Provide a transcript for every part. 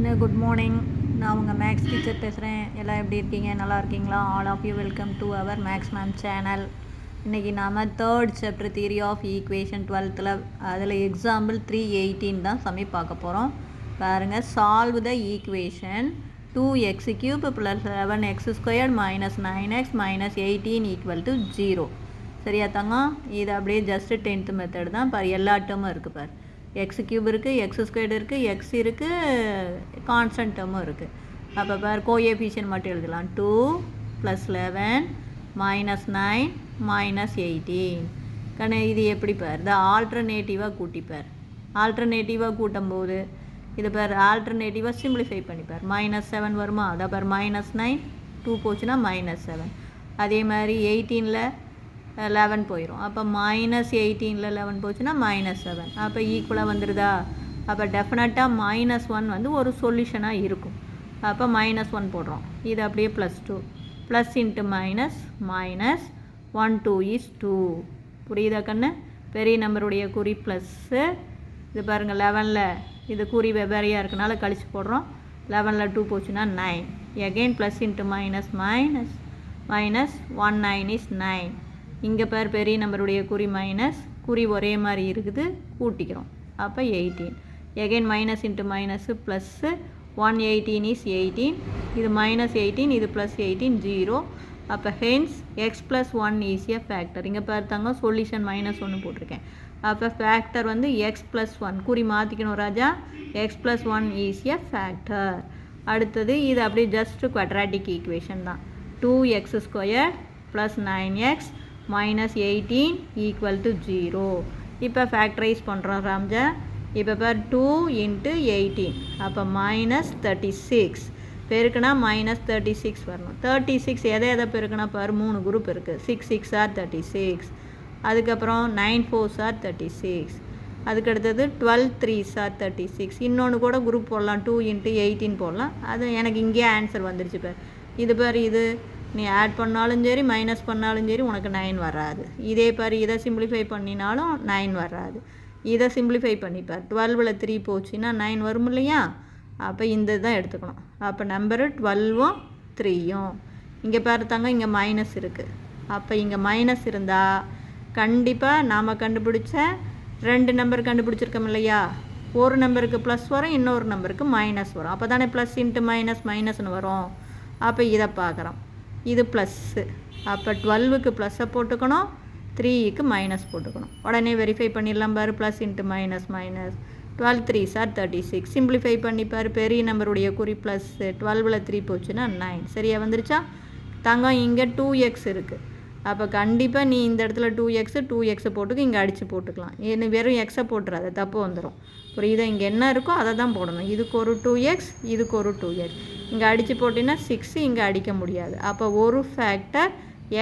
Hello good morning. நான் உங்கள் maths teacher பேசுகிறேன். எல்லாம் எப்படி இருக்கீங்க? நல்லா இருக்கீங்களா? All of you welcome to our maths ma'am channel. இன்றைக்கி நாம் third chapter theory of equation 12th அதில் எக்ஸாம்பிள் 318 தான் சமி பார்க்க போகிறோம். பாருங்கள், solve the equation 2x³ + 11x² - 9x - 18 = 0. சரியா தாங்க? இது அப்படியே ஜஸ்ட்டு 10th மெத்தட் தான். பாரு, எல்லா டேர்மும் இருக்குது. பாரு, x³ இருக்குது, x² இருக்குது, x இருக்குது, கான்ஸ்டன்ட் டேர்மும் இருக்குது. அப்போ பார், கோஎஃபிஷியன்ட் மட்டும் எழுதலாம். 2 + 11 - 9 - 18. கண்ணு, இது எப்படி பார், இந்த ஆல்டர்னேட்டிவாக கூட்டிப்பார். ஆல்டர்னேட்டிவாக கூட்டும்போது இது பார், ஆல்டர்னேட்டிவாக சிம்பிளிஃபை பண்ணிப்பார். -7 வருமா? அதை பார், -9 2 போச்சுன்னா -7. அதே மாதிரி 18ல் 11 போயிடும். அப்போ -18ல் 11 போச்சுன்னா -7. அப்போ ஈக்குவலாக வந்துடுதா? அப்போ டெஃபினட்டாக -1 வந்து ஒரு சொல்யூஷனாக இருக்கும். அப்போ -1 போடுறோம். இது அப்படியே +2 plus into minus minus 1 2 is 2. புரியுதா கண்ணு? பெரிய நம்பருடைய குறி ப்ளஸ்ஸு. இது பாருங்கள், 11ல் இது குறி வெவ்வேறையாக இருக்கனால கழிச்சு போடுறோம். 11ல் 2 போச்சுன்னா 9. Again plus into minus minus minus 1 9 is 9. இங்கே பேர் பெரிய நம்பருடைய குறி மைனஸ், குறி ஒரே மாதிரி இருக்குது, கூட்டிக்கிறோம். அப்போ 18. Again minus into minus plus 118 is 18. இது -18, இது +18 0. அப்போ hence x + 1 is a factor. இங்கே பார்த்தாங்க, சொல்யூஷன் -1 போட்டிருக்கேன். அப்போ ஃபேக்டர் வந்து x + 1. குறி மாற்றிக்கணும் ராஜா. x + 1 is a factor. அடுத்தது இது அப்படியே ஜஸ்ட் குவாட்ராட்டிக் ஈக்குவேஷன் தான். 2x² + 9x - 18 = 0. இப்போ ஃபேக்டரைஸ் பண்ணுறோம் ராம்ஜா. இப்போ பார், 2 × 18. அப்போ -36 பெருக்குனா -36 வரணும். 36 எதை பெருக்குனா பார், 3 குரூப் இருக்குது. 6 6 are 36. அதுக்கப்புறம் 9 4s are 36. அதுக்கடுத்தது 12 3s are 36. இன்னொன்று கூட குரூப் போடலாம், 2 × 18 போடலாம். அது எனக்கு இங்கேயே ஆன்சர் வந்துருச்சு பார். இது பார், இது நீ ஆட் பண்ணாலும் சரி, மைனஸ் பண்ணாலும் சரி, உனக்கு 9 வராது. இதே பார், இதை சிம்பிளிஃபை பண்ணினாலும் 9 வராது. இதை சிம்பிளிஃபை பண்ணிப்பார். 12ல் 3 போச்சுன்னா 9 வரும் இல்லையா? அப்போ இந்த தான் எடுத்துக்கணும். அப்போ நம்பரு 12ம் 3யும். இங்கே பார்த்தாங்க, இங்கே மைனஸ் இருக்குது. அப்போ இங்கே மைனஸ் இருந்தால் கண்டிப்பாக நாம் கண்டுபிடிச்ச 2 நம்பர் கண்டுபிடிச்சிருக்கோம் இல்லையா? ஒரு நம்பருக்கு ப்ளஸ் வரும், இன்னொரு நம்பருக்கு மைனஸ் வரும். அப்போ தானே ப்ளஸ் இன்ட்டு மைனஸ் மைனஸ்னு வரும். அப்போ இதை பார்க்குறோம். இது ப்ளஸ்ஸு. அப்போ 12க்கு ப்ளஸ்ஸை போட்டுக்கணும், 3க்கு மைனஸ் போட்டுக்கணும். உடனே வெரிஃபை பண்ணிடலாம் பாரு. Plus into minus minus 12 3s are 36. Simplify பண்ணிப்பார். பெரிய நம்பருடைய குறி ப்ளஸ்ஸு. 12ல் 3 போச்சுன்னா 9. சரியாக வந்துருச்சா தங்கம்? இங்கே 2x இருக்குது. அப்போ கண்டிப்பாக நீ இந்த இடத்துல 2x போட்டுக்கு, இங்கே அடித்து போட்டுக்கலாம். ஏன்னு வெறும் எக்ஸை போட்டுறாத, தப்பு வந்துடும். புரியுதா? இங்கே என்ன இருக்கோ அதை தான் போடணும். இதுக்கு ஒரு 2x, இதுக்கு ஒரு 2x. இங்கே அடித்து போட்டிங்கன்னா 6, இங்கே அடிக்க முடியாது. அப்போ ஒரு ஃபேக்டர்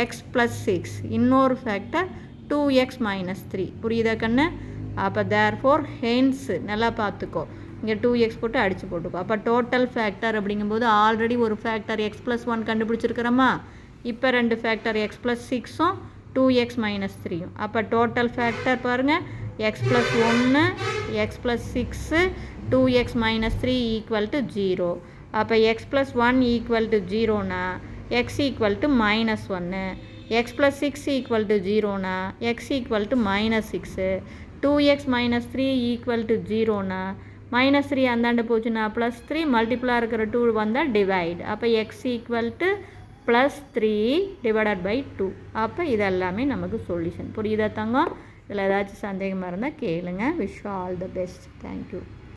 x + 6, இன்னொரு ஃபேக்டர் 2x - 3. புரியுதா கண்ணு? அப்போ தேர்ஃபோர் ஹென்ஸ் நல்லா பார்த்துக்கோ, இங்கே 2x போட்டு அடித்து போட்டுக்கோ. அப்போ டோட்டல் ஃபேக்டர் அப்படிங்கும்போது ஆல்ரெடி ஒரு ஃபேக்டர் x + 1 கண்டுபிடிச்சிருக்கிறோமா? இப்போ 2 ஃபேக்டர் x + 6ம் 2x - 3யும். அப்போ டோட்டல் ஃபேக்டர் பாருங்கள், x + 1 x + 6 2x - 3 = 0. அப்போ x + 1 = 0னா x = -1. x + 6 = 0னா x = -6. 2x - 3 = 0னா -3 அந்தாண்ட போச்சுன்னா +3, மல்டிப்ளாக இருக்கிற 2 வந்தால் டிவைட். அப்போ x = +3 / 2. அப்போ இதெல்லாமே நமக்கு சொல்யூஷன். புரியுதா தங்கம்? இதில் ஏதாச்சும் சந்தேகமாக இருந்தால் கேளுங்க. Wish all the best. Thank you.